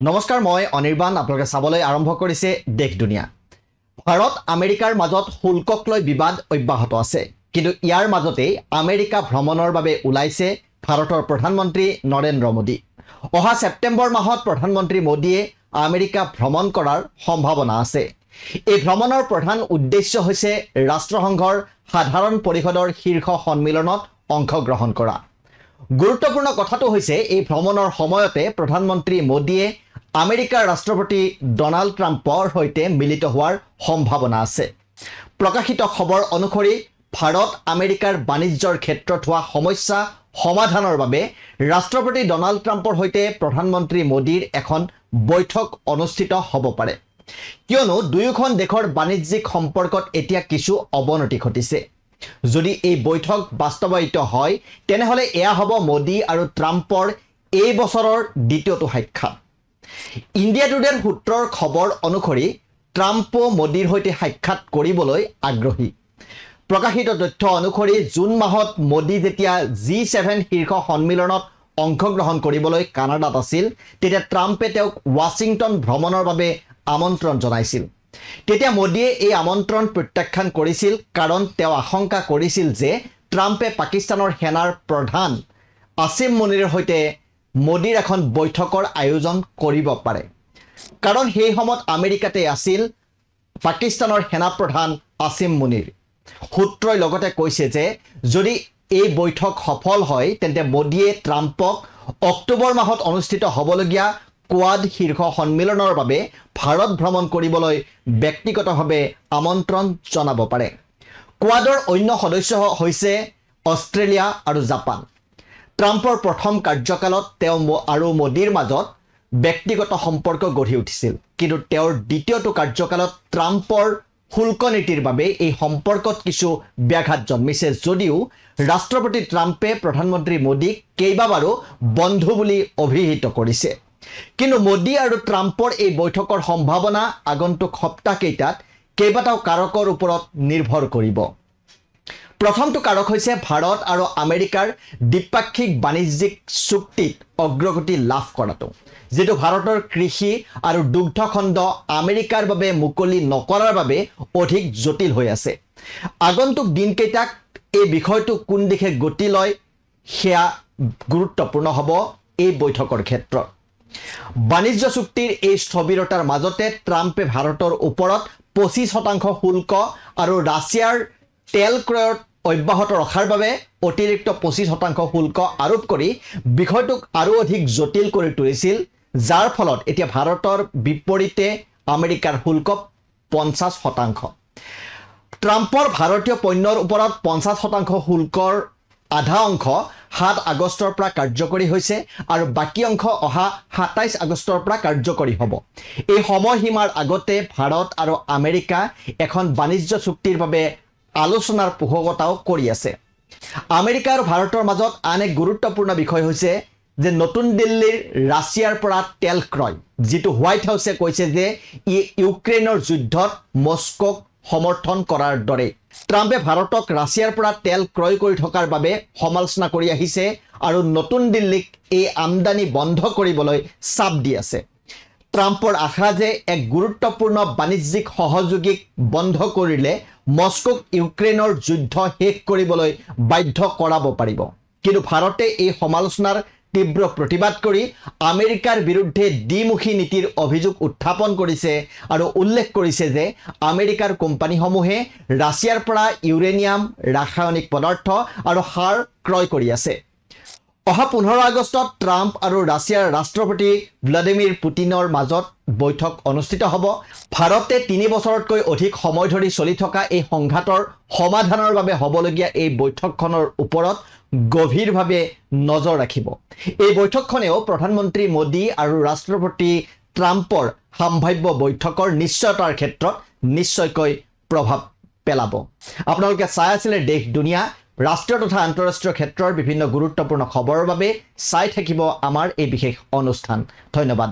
নমস্কাৰ মই অনিৰ্বাণ আপোনালোকে চাবলৈ আৰম্ভ কৰিছে দেশ দুনিয়া ভাৰত আমেৰিকাৰ মাজত শুল্কক লৈ বিবাদ অব্যাহত আছে কিন্তু ইয়াৰ মাজতেই আমেৰিকা ভ্ৰমণৰ বাবে ওলাইছে ভাৰতৰ প্ৰধানমন্ত্ৰী নৰেন্দ্ৰ মোদী অহা সেপ্টেম্বৰ মাহত প্ৰধানমন্ত্ৰী মোদীয়ে আমেৰিকা ভ্ৰমণ কৰাৰ সম্ভাৱনা আছে এই ভ্ৰমণৰ প্ৰধান উদ্দেশ্য হৈছে ৰাষ্ট্ৰসংঘৰ সাধাৰণ পৰিষদৰ শীৰ্ষ সন্মিলনত অংশগ্ৰহণ কৰা গুৰুত্বপূৰ্ণ কথাটো হৈছে এই ভ্ৰমণৰ সময়তে প্ৰধানমন্ত্ৰী মোদীয়ে আমেৰিকাৰ ৰাষ্ট্ৰপতি ডনাল্ড ট্ৰাম্পৰ সৈতে মিলিত হোৱাৰ সম্ভাৱনা আছে প্ৰকাশিত খবৰ অনুসৰি ভাৰত আমেৰিকাৰ বাণিজ্যৰ ক্ষেত্ৰত হোৱা সমস্যা সমাধানৰ বাবে ৰাষ্ট্ৰপতি ডনাল্ড ট্ৰাম্পৰ সৈতে প্ৰধানমন্ত্ৰী মোদীৰ এখন বৈঠক অনুষ্ঠিত হ'ব পাৰে কিয়নো দুয়োখন দেশৰ বাণিজ্যিক সম্পৰ্কত এতিয়া কিছু অৱনতি ঘটিছে যদি এই বৈঠক বাস্তৱায়িত হয় তেনেহলে এয়া হ'ব মোদী আৰু ট্ৰাম্পৰ এই বছৰৰ দ্বিতীয়টো সাক্ষাৎ ইণ্ডিয়া টুডেৰ সূত্ৰৰ খবৰ অনুসৰি ট্ৰাম্প মোদীৰ সৈতে সাক্ষাৎ কৰিবলৈ আগ্ৰহী প্ৰকাশিত তথ্য অনুসৰি জুন মাহত মোদী যেতিয়া G7 শীৰ্ষ সন্মিলনত অংশগ্ৰহণ কৰিবলৈ কানাডাত আছিল তেতিয়া ট্ৰাম্পে তেওঁক ৱাশ্বিংটন ভ্ৰমণৰ বাবে আমন্ত্ৰণ জনাইছিল তেতিয়া মোদীয়ে এই আমন্ত্ৰণ প্ৰত্যাখ্যান কৰিছিল কাৰণ তেওঁ আশংকা কৰিছিল যে ট্ৰাম্পে পাকিস্তানৰ সেনাৰ প্ৰধান আসিম মুনিৰ সৈতে মোদীৰ এখন বৈঠকৰ আয়োজন কৰিব পাৰে কাৰণ সেই সময়ত আমেৰিকাতে আছিল পাকিস্তানৰ সেনা প্ৰধান আসিম মুনিৰ সূত্ৰই লগতে কৈছে যে যদি এই বৈঠক সফল হয় তেন্তে মোদীয়ে ট্ৰাম্পক অক্টোবৰ মাহত অনুষ্ঠিত হ'বলগীয়া কোৱাড শীৰ্ষ সন্মিলনৰ বাবে ভাৰত ভ্ৰমণ কৰিবলৈ ব্যক্তিগতভাৱে আমন্ত্ৰণ জনাব পাৰে কোৱাডৰ অন্য সদস্য হৈছে অষ্ট্ৰেলিয়া আৰু জাপান ট্ৰাম্পৰ প্ৰথম কাৰ্যকালত তেওঁ আৰু মোদীৰ মাজত ব্যক্তিগত সম্পৰ্ক গঢ়ি উঠিছিল কিন্তু তেওঁৰ দ্বিতীয়টো কাৰ্যকালত ট্ৰাম্পৰ শুল্ক নীতিৰ বাবে এই সম্পৰ্কত কিছু ব্যাঘাত জন্মিছে যদিও ৰাষ্ট্ৰপতি ট্ৰাম্পে প্ৰধানমন্ত্ৰী মোদীক কেইবাবাৰো বন্ধু বুলি অভিহিত কৰিছে কিন্তু মোদী আৰু ট্ৰাম্পৰ এই বৈঠকৰ সম্ভাৱনা আগন্তুক সপ্তাহকেইটাত কেইবাটাও কাৰকৰ ওপৰত নিৰ্ভৰ কৰিব প্ৰথমটো কাৰক হৈছে ভাৰত আৰু আমেৰিকাৰ দ্বিপাক্ষিক বাণিজ্যিক চুক্তিত অগ্ৰগতি লাভ কৰাটো যেটো ভাৰতৰ কৃষি আৰু দুগ্ধ খণ্ড আমেৰিকাৰ বাবে মুকলি নকৰাৰ বাবে অধিক জটিল হৈ আছে আগন্তুক দিনকেইটাক এই বিষয়টো কোন দিশে গতি লয় সেয়া গুৰুত্বপূৰ্ণ হ'ব এই বৈঠকৰ ক্ষেত্ৰত বাণিজ্য চুক্তিৰ এই স্থবিৰতাৰ মাজতে ট্ৰাম্পে ভাৰতৰ ওপৰত 25% শুল্ক আৰু ৰাছিয়াৰ তেল ক্ৰয়ত অব্যাহত ৰখাৰ বাবে অতিৰিক্ত 25% শুল্ক আৰোপ কৰি বিষয়টোক আৰু অধিক জটিল কৰি তুলিছিল যাৰ ফলত এতিয়া ভাৰতৰ বিপৰীতে আমেৰিকাৰ শুল্ক 50% ট্ৰাম্পৰ ভাৰতীয় পণ্যৰ ওপৰত 50% শুল্কৰ আধা অংশ 7 আগষ্টৰ পৰা কাৰ্যকৰী হৈছে আৰু বাকি অংশ অহা 27 আগষ্টৰ পৰা কাৰ্যকৰী হ'ব এই সময়সীমাৰ আগতে ভাৰত আৰু আমেৰিকা এখন বাণিজ্য চুক্তিৰ বাবে আলোচনাৰ পোষকতাও কৰি আছে আমেৰিকা আৰু ভাৰতৰ মাজত আন এক গুৰুত্বপূৰ্ণ বিষয় হৈছে যে নতুন দিল্লীৰ ৰাছিয়াৰ পৰা তেল ক্ৰয় যেটো হোৱাইট হাউছে কৈছে যে ইউক্ৰেইনৰ যুদ্ধত মস্কোক সমৰ্থন কৰাৰ দৰে ট্ৰাম্পে ভাৰতক ৰাছিয়াৰ পৰা তেল ক্ৰয় কৰি থকাৰ বাবে সমালোচনা কৰি আহিছে আৰু নতুন দিল্লীক এই আমদানি বন্ধ কৰিবলৈ চাপ দি আছে ট্ৰাম্পৰ আশা যে এক গুৰুত্বপূৰ্ণ বাণিজ্যিক সহযোগীক বন্ধ কৰিলে মস্কোক ইউক্ৰেইনৰ যুদ্ধ শেষ কৰিবলৈ বাধ্য কৰাব পাৰিব কিন্তু ভাৰতে এই সমালোচনাৰ তীব্ৰ প্ৰতিবাদ কৰি আমেৰিকাৰ বিৰুদ্ধে দ্বিমুখী নীতিৰ অভিযোগ উত্থাপন কৰিছে আৰু উল্লেখ কৰিছে যে আমেৰিকাৰ কোম্পানীসমূহে ৰাছিয়াৰ পৰা ইউৰেনিয়াম ৰাসায়নিক পদাৰ্থ আৰু সাৰ ক্ৰয় কৰি আছে অহা 15 আগষ্টত ট্ৰাম্প আৰু ৰাছিয়াৰ ৰাষ্ট্ৰপতি ভ্লাদিমিৰ পুটিনৰ মাজত বৈঠক অনুষ্ঠিত হ'ব ভাৰতে 3 বছৰতকৈ অধিক সময় ধৰি চলি থকা এই সংঘাতৰ সমাধানৰ বাবে হ'বলগীয়া এই বৈঠকখনৰ ওপৰত গভীৰভাৱে নজৰ ৰাখিব এই বৈঠকখনেও প্ৰধানমন্ত্ৰী মোদী আৰু ৰাষ্ট্ৰপতি ট্ৰাম্পৰ সম্ভাৱ্য বৈঠকৰ নিশ্চয়তাৰ ক্ষেত্ৰত নিশ্চয়কৈ প্ৰভাৱ পেলাব আপোনালোকে চাই আছিল দেশ দুনিয়া ৰাষ্ট্ৰীয় তথা আন্তঃৰাষ্ট্ৰীয় ক্ষেত্ৰৰ বিভিন্ন গুৰুত্বপূৰ্ণ খবৰৰ বাবে চাই থাকিব আমাৰ এই বিশেষ অনুষ্ঠান ধন্যবাদ